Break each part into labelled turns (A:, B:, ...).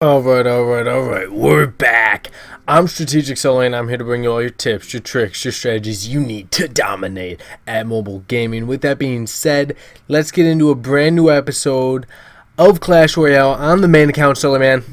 A: Alright, we're back. I'm Strategic Sully, and I'm here to bring you all your tips, your tricks, your strategies you need to dominate at mobile gaming. With that being said, let's get into a brand new episode of Clash Royale on the main account, sully.man.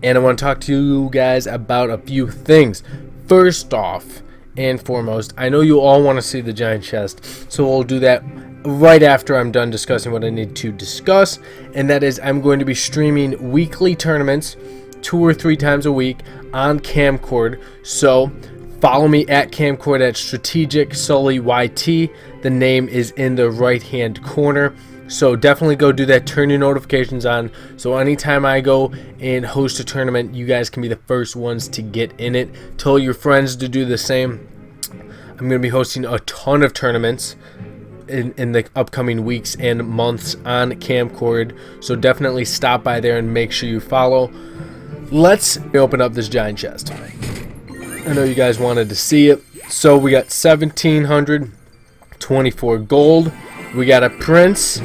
A: And I want to talk to you guys about a few things. First off and foremost, I know you all want to see the giant chest, so we'll do that right after I'm done discussing what I need to discuss, and that is I'm going to be streaming weekly tournaments 2 or 3 times a week on Kamcord. So follow me at Kamcord at Strategic Sully YT. The name is in the right hand corner, so definitely go do that. Turn your notifications on, so anytime I go and host a tournament, you guys can be the first ones to get in it. Tell your friends to do the same. I'm going to be hosting a ton of tournaments in the upcoming weeks and months on Kamcord, so definitely stop by there and make sure you follow. Let's open up this giant chest. I know you guys wanted to see it. So we got 1,724 gold, we got a prince,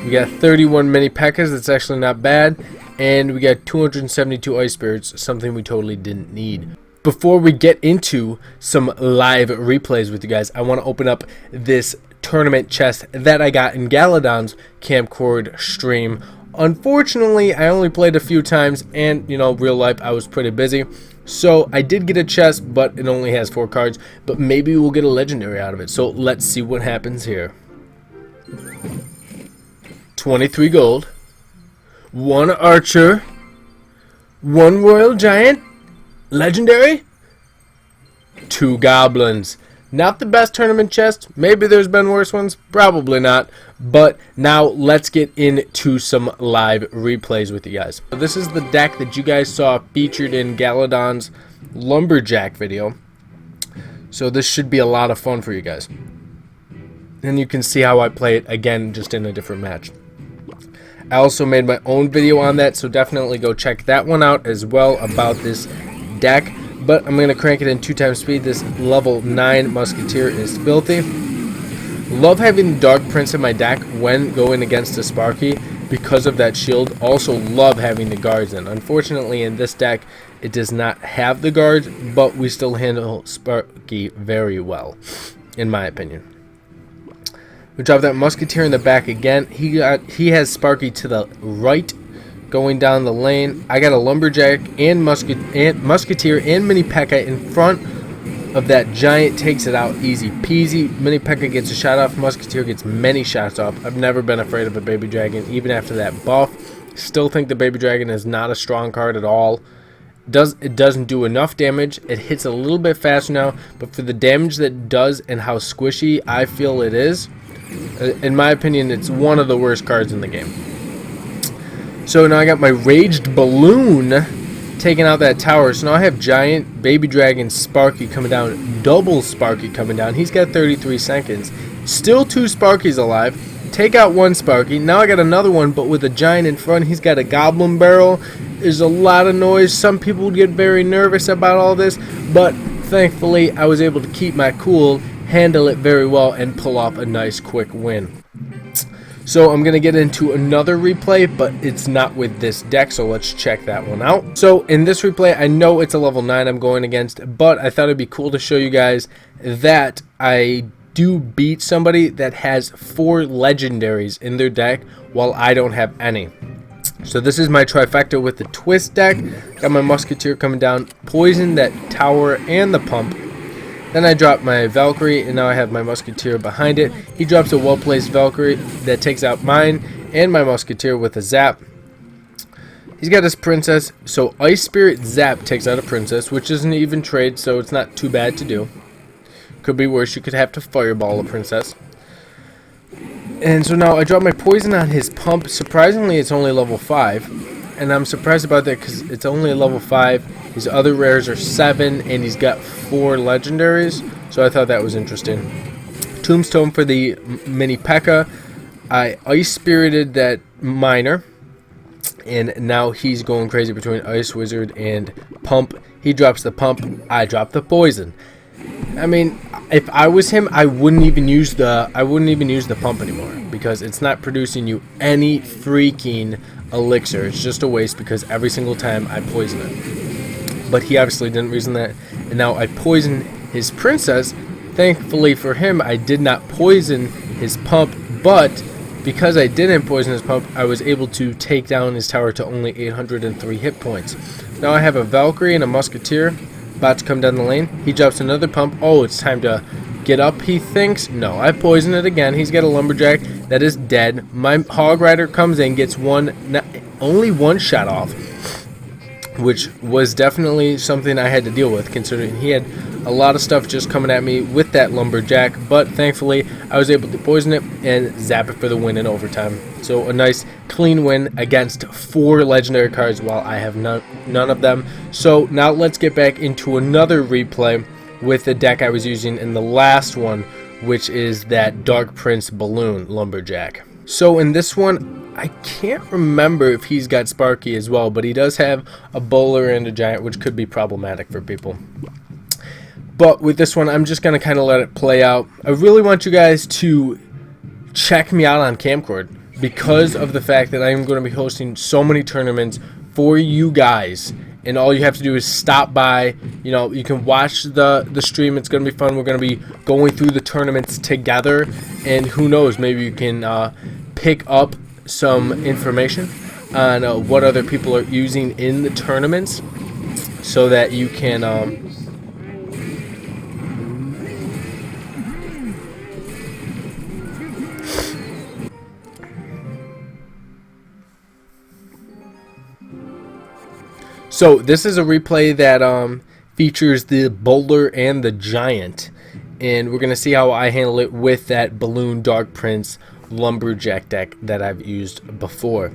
A: we got 31 mini P.E.K.K.A.s, that's actually not bad, and we got 272 ice spirits, something we totally didn't need. Before we get into some live replays with you guys, I want to open up this tournament chest that I got in GALADON's Kamcord stream. Unfortunately, I only played a few times, and real life I was pretty busy, so I did get a chest, but it only has 4 cards. But maybe we'll get a legendary out of it, so let's see what happens here. 23 gold, 1 archer, 1 royal giant, legendary, 2 goblins. Not the best tournament chest. Maybe there's been worse ones. Probably not. But now let's get into some live replays with you guys. So this is the deck that you guys saw featured in GALADON's Lumberjack video. So this should be a lot of fun for you guys. And you can see how I play it again, just in a different match. I also made my own video on that, so definitely go check that one out as well about this deck. But I'm going to crank it in 2 times speed. This level 9 Musketeer is filthy. Love having the Dark Prince in my deck when going against a Sparky because of that shield. Also love having the guards in. Unfortunately, in this deck, it does not have the guards, but we still handle Sparky very well, in my opinion. We drop that Musketeer in the back again. He has Sparky to the right, going down the lane. I got a Lumberjack and Musketeer and mini P.E.K.K.A. in front of that giant. Takes it out easy peasy. Mini P.E.K.K.A. gets a shot off. Musketeer gets many shots off. I've never been afraid of a baby dragon, even after that buff. Still think the baby dragon is not a strong card at all. It doesn't do enough damage. It hits a little bit faster now, but for the damage that it does and how squishy I feel it is, in my opinion, it's one of the worst cards in the game. So now I got my Raged Balloon taking out that tower. So now I have Giant, Baby Dragon, Sparky coming down, double Sparky coming down. He's got 33 seconds. Still 2 Sparkies alive. Take out 1 Sparky. Now I got another one, but with a Giant in front. He's got a Goblin Barrel. There's a lot of noise. Some people would get very nervous about all this, but thankfully I was able to keep my cool, handle it very well, and pull off a nice quick win. So I'm going to get into another replay, but it's not with this deck, so let's check that one out. So in this replay, I know it's a level 9 I'm going against, but I thought it'd be cool to show you guys that I do beat somebody that has 4 legendaries in their deck while I don't have any. So this is my trifecta with the twist deck. Got my Musketeer coming down, poison that tower and the pump. Then I drop my Valkyrie, and now I have my Musketeer behind it. He drops a well-placed Valkyrie that takes out mine and my Musketeer with a Zap. He's got his Princess, so Ice Spirit Zap takes out a Princess, which is an even trade, so it's not too bad to do. Could be worse, you could have to Fireball a Princess. And so now I drop my Poison on his Pump. Surprisingly, it's only level 5, and I'm surprised about that because it's only a level 5. His other rares are 7, and he's got 4 legendaries, so I thought that was interesting. Tombstone for the mini P.E.K.K.A. I Ice Spirited that Miner, and now he's going crazy between Ice Wizard and Pump. He drops the Pump, I drop the Poison. I mean, if I was him, I wouldn't even use the pump anymore because it's not producing you any freaking elixir. It's just a waste because every single time I poison it. But he obviously didn't reason that, and now I poison his princess. Thankfully for him, I did not poison his pump, but because I didn't poison his pump, I was able to take down his tower to only 803 hit points. Now I have a Valkyrie and a Musketeer about to come down the lane. He drops another pump. Oh, it's time to get up, he thinks. No, I poison it again. He's got a Lumberjack that is dead. My Hog Rider comes in, gets only one shot off, which was definitely something I had to deal with, considering he had a lot of stuff just coming at me with that Lumberjack. But thankfully, I was able to poison it and zap it for the win in overtime. So a nice clean win against 4 legendary cards while I have none of them. So now let's get back into another replay with the deck I was using in the last one, which is that Dark Prince Balloon Lumberjack. So in this one, I can't remember if he's got Sparky as well, but he does have a Bowler and a Giant, which could be problematic for people. But with this one, I'm just going to kind of let it play out. I really want you guys to check me out on Kamcord because of the fact that I am going to be hosting so many tournaments for you guys. And all you have to do is stop by. You know, you can watch the stream. It's going to be fun. We're going to be going through the tournaments together. And who knows, maybe you can pick up some information on what other people are using in the tournaments so that you can So this is a replay that features the Bowler and the Giant, and we're going to see how I handle it with that Balloon Dark Prince Lumberjack deck that I've used before.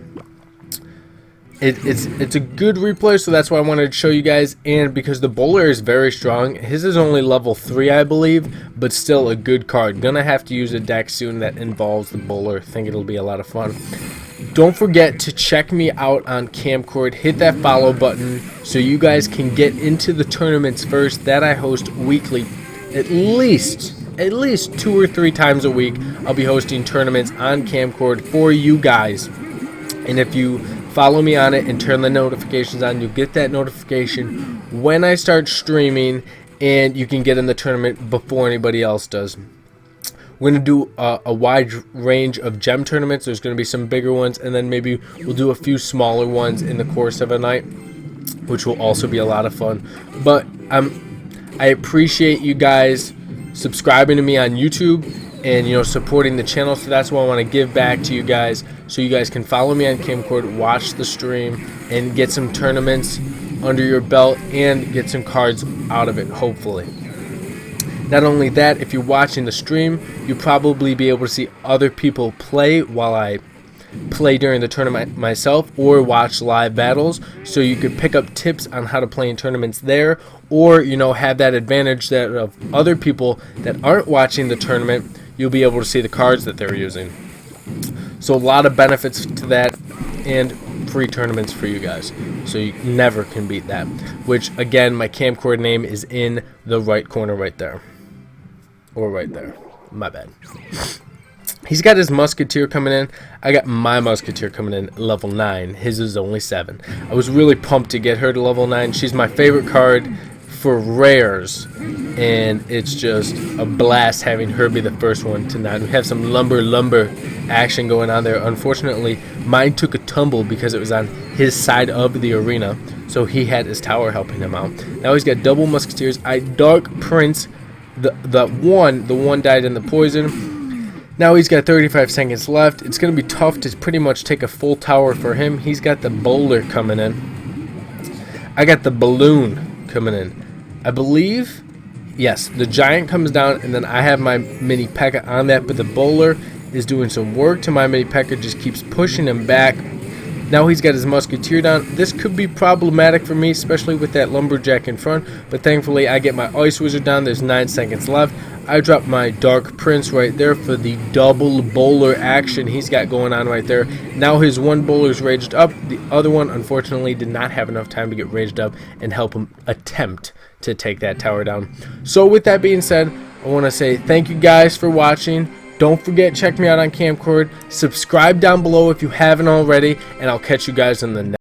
A: It's a good replay, so that's why I wanted to show you guys, and because the Bowler is very strong. His is only level 3, I believe, but still a good card. Gonna have to use a deck soon that involves the Bowler. Think it'll be a lot of fun. Don't forget to check me out on Kamcord. Hit that follow button so you guys can get into the tournaments first that I host weekly. At least 2 or 3 times a week, I'll be hosting tournaments on Kamcord for you guys. And if you follow me on it and turn the notifications on, you'll get that notification when I start streaming, and you can get in the tournament before anybody else does. We're going to do a wide range of gem tournaments. There's going to be some bigger ones, and then maybe we'll do a few smaller ones in the course of a night, which will also be a lot of fun. But I appreciate you guys subscribing to me on YouTube and, you know, supporting the channel. So that's what I want to give back to you guys, so you guys can follow me on Kamcord, watch the stream, and get some tournaments under your belt and get some cards out of it, hopefully. Not only that, if you're watching the stream, you'll probably be able to see other people play while I play during the tournament myself, or watch live battles, so you could pick up tips on how to play in tournaments there, or, you know, have that advantage that of other people that aren't watching the tournament. You'll be able to see the cards that they're using. So a lot of benefits to that, and free tournaments for you guys, so you never can beat that. Which, again, my Kamcord name is in the right corner right there. Or right there. My bad. He's got his Musketeer coming in. I got my Musketeer coming in level 9. His is only 7. I was really pumped to get her to level 9. She's my favorite card for rares, and it's just a blast having her be the first one to 9. We have some lumber action going on there. Unfortunately, mine took a tumble because it was on his side of the arena, so he had his tower helping him out. Now he's got double Musketeers. I Dark Prince the one died in the poison. Now he's got 35 seconds left. It's going to be tough to pretty much take a full tower for him. He's got the Bowler coming in. I got the Balloon coming in. I believe, yes, the Giant comes down, and then I have my Mini P.E.K.K.A. on that, but the Bowler is doing some work to my Mini P.E.K.K.A. Just keeps pushing him back. Now he's got his Musketeer down. This could be problematic for me, especially with that Lumberjack in front, but thankfully I get my Ice Wizard down. There's 9 seconds left. I drop my Dark Prince right there for the double Bowler action he's got going on right there. Now his one Bowler's raged up. The other one, unfortunately, did not have enough time to get raged up and help him attempt to take that tower down. So with that being said, I want to say thank you guys for watching. Don't forget, check me out on Kamcord. Subscribe down below if you haven't already, and I'll catch you guys in the next